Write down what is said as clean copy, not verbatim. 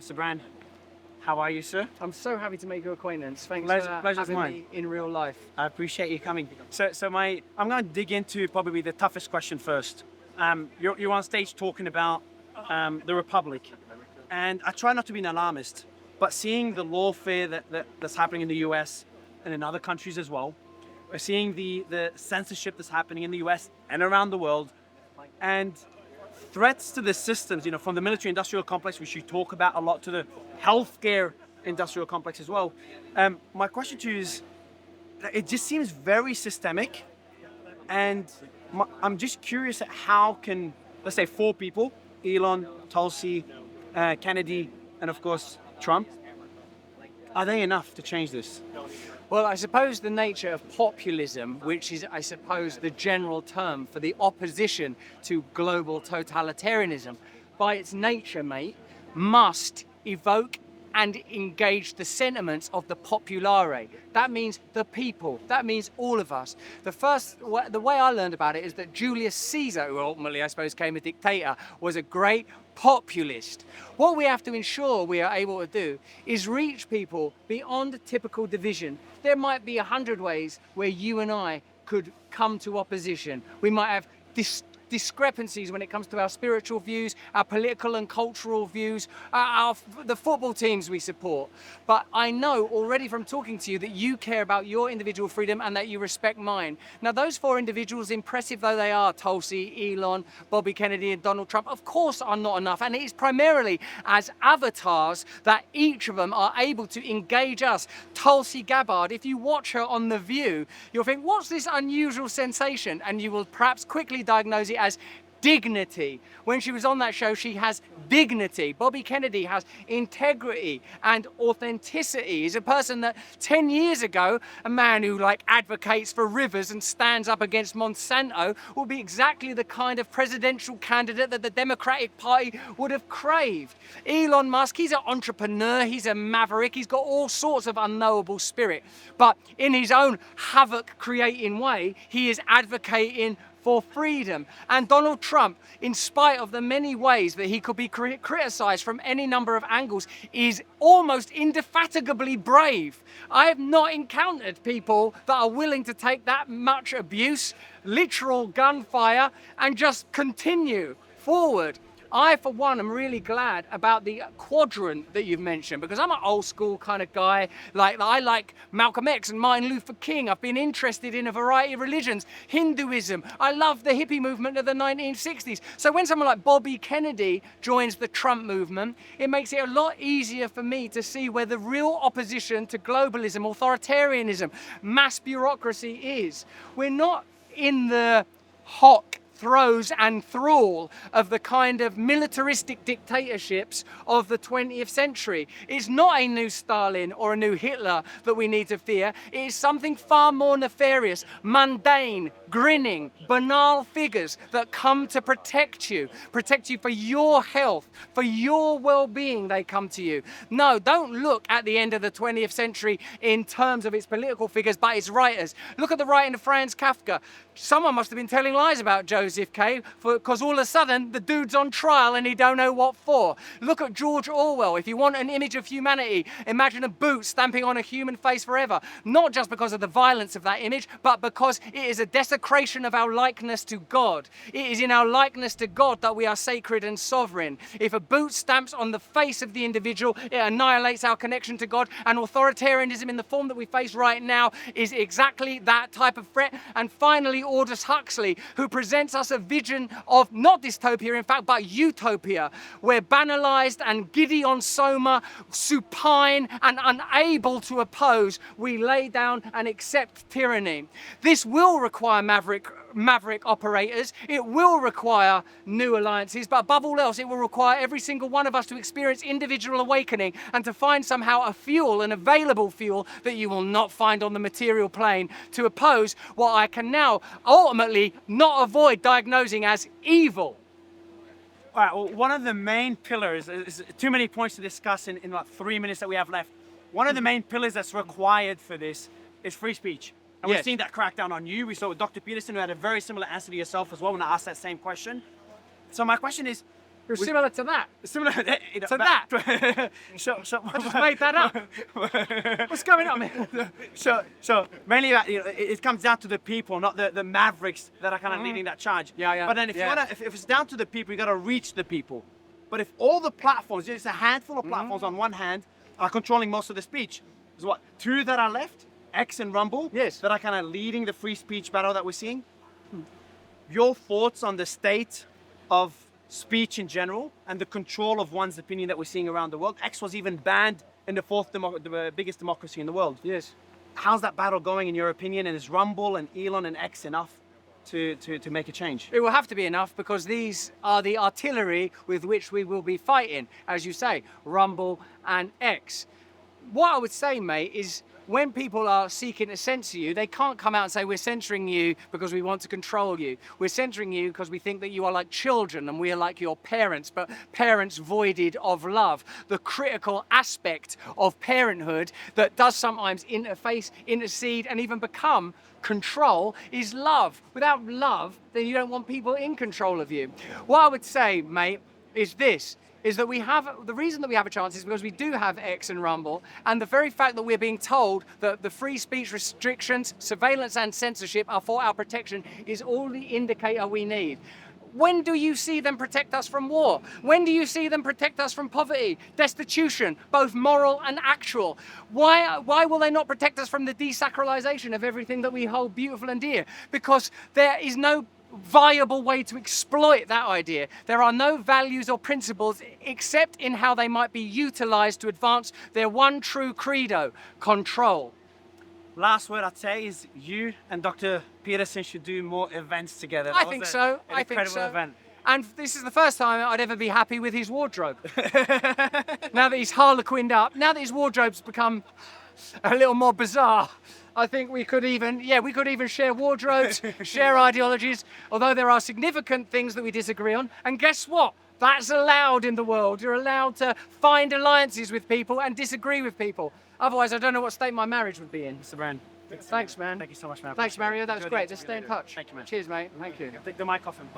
Mr. Brand, how are you, sir? I'm so happy to make your acquaintance. Thanks Pleasure's for having mine. me in real life. I appreciate you coming. I'm going to dig into probably the toughest question first. You're on stage talking about the Republic, and I try not to be an alarmist, but seeing the lawfare that's happening in the US and in other countries as well, we're seeing the censorship that's happening in the US and around the world, and threats to the systems, from the military-industrial complex, which you talk about a lot, to the healthcare industrial complex as well. My question to you is, it just seems very systemic, and I'm just curious at how can, let's say, four people, Elon, Tulsi, Kennedy, and of course, Trump, are they enough to change this? Well, I suppose the nature of populism, which is, I suppose, the general term for the opposition to global totalitarianism, by its nature, mate, must evoke and engage the sentiments of the populare. That means the people. That means all of us. The way I learned about it is that Julius Caesar, who ultimately I suppose became a dictator, was a great populist. What we have to ensure we are able to do is reach people beyond typical division. There might be 100 ways where you and I could come to opposition. We might have discrepancies when it comes to our spiritual views, our political and cultural views, the football teams we support. But I know already from talking to you that you care about your individual freedom and that you respect mine. Now, those four individuals, impressive though they are, Tulsi, Elon, Bobby Kennedy and Donald Trump, of course are not enough. And it is primarily as avatars that each of them are able to engage us. Tulsi Gabbard, if you watch her on The View, you'll think, what's this unusual sensation? And you will perhaps quickly diagnose it as dignity. When she was on that show, she has dignity. Bobby Kennedy has integrity and authenticity. He's a person that 10 years ago, a man who advocates for rivers and stands up against Monsanto will be exactly the kind of presidential candidate that the Democratic Party would have craved. Elon Musk, he's an entrepreneur, he's a maverick, he's got all sorts of unknowable spirit. But in his own havoc-creating way, he is advocating for freedom. And Donald Trump, in spite of the many ways that he could be criticized from any number of angles, is almost indefatigably brave. I have not encountered people that are willing to take that much abuse, literal gunfire, and just continue forward. I, for one, am really glad about the quadrant that you've mentioned, because I'm an old school kind of guy. I like Malcolm X and Martin Luther King. I've been interested in a variety of religions, Hinduism. I love the hippie movement of the 1960s. So when someone like Bobby Kennedy joins the Trump movement, it makes it a lot easier for me to see where the real opposition to globalism, authoritarianism, mass bureaucracy is. We're not in the hock, throes and thrall of the kind of militaristic dictatorships of the 20th century. It's not a new Stalin or a new Hitler that we need to fear. It is something far more nefarious, mundane, grinning, banal figures that come to protect you for your health, for your well-being. They come to you. No, don't look at the end of the 20th century in terms of its political figures, but its writers. Look at the writing of Franz Kafka. Someone must have been telling lies about Joseph K, because all of a sudden the dude's on trial and he don't know what for. Look at George Orwell. If you want an image of humanity, imagine a boot stamping on a human face forever. Not just because of the violence of that image, but because it is a desecration of our likeness to God. It is in our likeness to God that we are sacred and sovereign. If a boot stamps on the face of the individual, it annihilates our connection to God, and authoritarianism in the form that we face right now is exactly that type of threat. And finally, Aldous Huxley, who presents us a vision of not dystopia, in fact, but utopia, where banalized and giddy on soma, supine and unable to oppose, we lay down and accept tyranny. This will require maverick operators. It will require new alliances, but above all else, it will require every single one of us to experience individual awakening and to find somehow a fuel, an available fuel that you will not find on the material plane, to oppose what I can now ultimately not avoid diagnosing as evil. All right, well, one of the main pillars, is too many points to discuss in like 3 minutes that we have left. One of the main pillars that's required for this is free speech. And Yes. we've seen that crackdown on you. We saw with Dr. Peterson, who had a very similar answer to yourself as well when I asked that same question. So my question is, You're similar to that. Similar To that. So I just made that up. What's going on here? So mainly it comes down to the people, not the mavericks that are kind of leading that charge. Yeah. But then if it's down to the people, you got to reach the people. But if all the platforms, just a handful of platforms on one hand, are controlling most of the speech, there's what, 2 that are left, X and Rumble, Yes, that are kind of leading the free speech battle that we're seeing. Your thoughts on the state of speech in general and the control of one's opinion that we're seeing around the world? X was even banned in the biggest democracy in the world. yes. How's that battle going in your opinion? And is Rumble and Elon and X enough to make a change? It will have to be enough because these are the artillery with which we will be fighting, as you say, Rumble and X. What I would say, mate, is when people are seeking to censor you, they can't come out and say, we're censoring you because we want to control you. We're censoring you because we think that you are like children and we are like your parents, but parents voided of love. The critical aspect of parenthood that does sometimes interface, intercede, and even become control is love. Without love, then you don't want people in control of you. What I would say, mate, is this. Is that the reason that we have a chance is because we do have X and Rumble, and the very fact that we're being told that the free speech restrictions, surveillance and censorship are for our protection is all the indicator we need. When do you see them protect us from war? When do you see them protect us from poverty, destitution, both moral and actual? Why will they not protect us from the desacralization of everything that we hold beautiful and dear? Because there is no viable way to exploit that idea. There are no values or principles except in how they might be utilized to advance their one true credo, control. Last word I'd say is you and Dr. Peterson should do more events together. I think so. I think so. Event. And this is the first time I'd ever be happy with his wardrobe. Now that he's harlequined up, now that his wardrobe's become a little more bizarre, I think we could even share wardrobes, share ideologies, although there are significant things that we disagree on. And guess what? That's allowed in the world. You're allowed to find alliances with people and disagree with people. Otherwise, I don't know what state my marriage would be in. Mr. Brand. Thanks, man. Thank you so much, man. Thanks, Mario. That was great. Just stay in touch. Thank you, man. Cheers, mate. Thank you. Take the mic off him.